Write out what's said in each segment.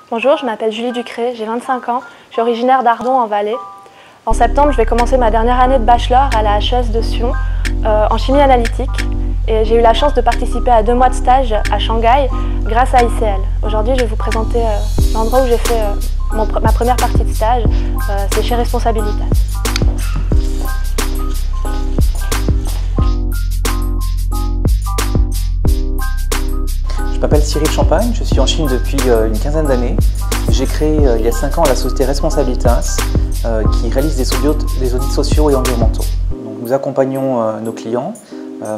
Bonjour, je m'appelle Julie Ducré, j'ai 25 ans, je suis originaire d'Ardon en Valais. En septembre, je vais commencer ma dernière année de bachelor à la HES de Sion en chimie analytique. Et j'ai eu la chance de participer à 2 mois de stage à Shanghai grâce à ICL. Aujourd'hui, je vais vous présenter l'endroit où j'ai fait ma première partie de stage, c'est chez Responsabilitas. Je m'appelle Cyril Champagne, je suis en Chine depuis une quinzaine d'années. J'ai créé il y a 5 ans la société Responsabilitas qui réalise des audits sociaux et environnementaux. Donc, nous accompagnons nos clients,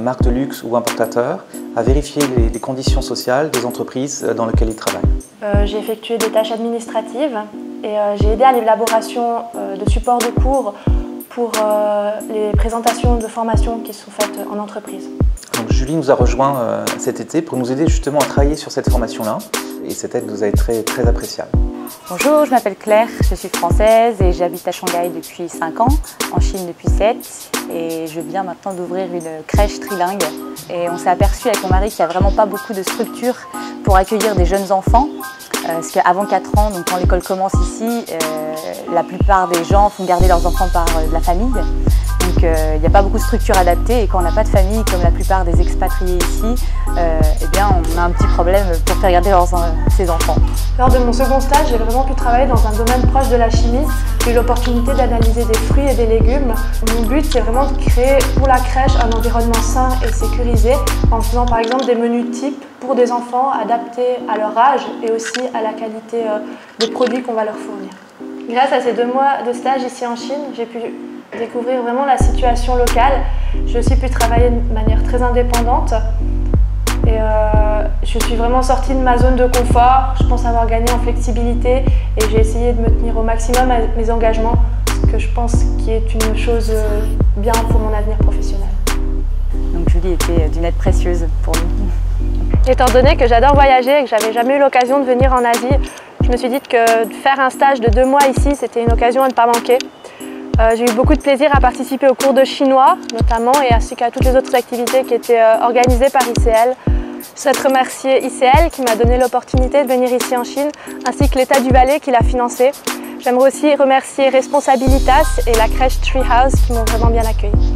marques de luxe ou importateurs, à vérifier les conditions sociales des entreprises dans lesquelles ils travaillent. J'ai effectué des tâches administratives et j'ai aidé à l'élaboration de supports de cours pour les présentations de formations qui sont faites en entreprise. Donc, Julie nous a rejoint cet été pour nous aider justement à travailler sur cette formation-là et cette aide nous a été très appréciable. Bonjour, je m'appelle Claire, je suis française et j'habite à Shanghai depuis 5 ans, en Chine depuis 7 et je viens maintenant d'ouvrir une crèche trilingue. Et on s'est aperçu avec mon mari qu'il n'y a vraiment pas beaucoup de structures pour accueillir des jeunes enfants. Parce qu'avant 4 ans, donc quand l'école commence ici, la plupart des gens font garder leurs enfants par de la famille. Donc il n'y a pas beaucoup de structures adaptées et quand on n'a pas de famille, comme la plupart des expatriés ici, eh bien on a un petit problème pour faire garder ses enfants. Lors de mon second stage, j'ai vraiment pu travailler dans un domaine proche de la chimie. J'ai eu l'opportunité d'analyser des fruits et des légumes. Mon but, c'est vraiment de créer pour la crèche un environnement sain et sécurisé en faisant par exemple des menus types pour des enfants adaptés à leur âge et aussi à la qualité des produits qu'on va leur fournir. Grâce à ces 2 mois de stage ici en Chine, j'ai pu découvrir vraiment la situation locale. J'ai aussi pu travailler de manière très indépendante et je suis vraiment sortie de ma zone de confort. Je pense avoir gagné en flexibilité et j'ai essayé de me tenir au maximum à mes engagements, ce que je pense qui est une chose bien pour mon avenir professionnel. Donc Julie était d'une aide précieuse pour nous. Étant donné que j'adore voyager et que j'avais jamais eu l'occasion de venir en Asie, je me suis dit que de faire un stage de 2 mois ici, c'était une occasion à ne pas manquer. J'ai eu beaucoup de plaisir à participer aux cours de chinois notamment et ainsi qu'à toutes les autres activités qui étaient organisées par ICL. Je souhaite remercier ICL qui m'a donné l'opportunité de venir ici en Chine ainsi que l'État du Valais qui l'a financé. J'aimerais aussi remercier Responsabilitas et la crèche Treehouse qui m'ont vraiment bien accueillie.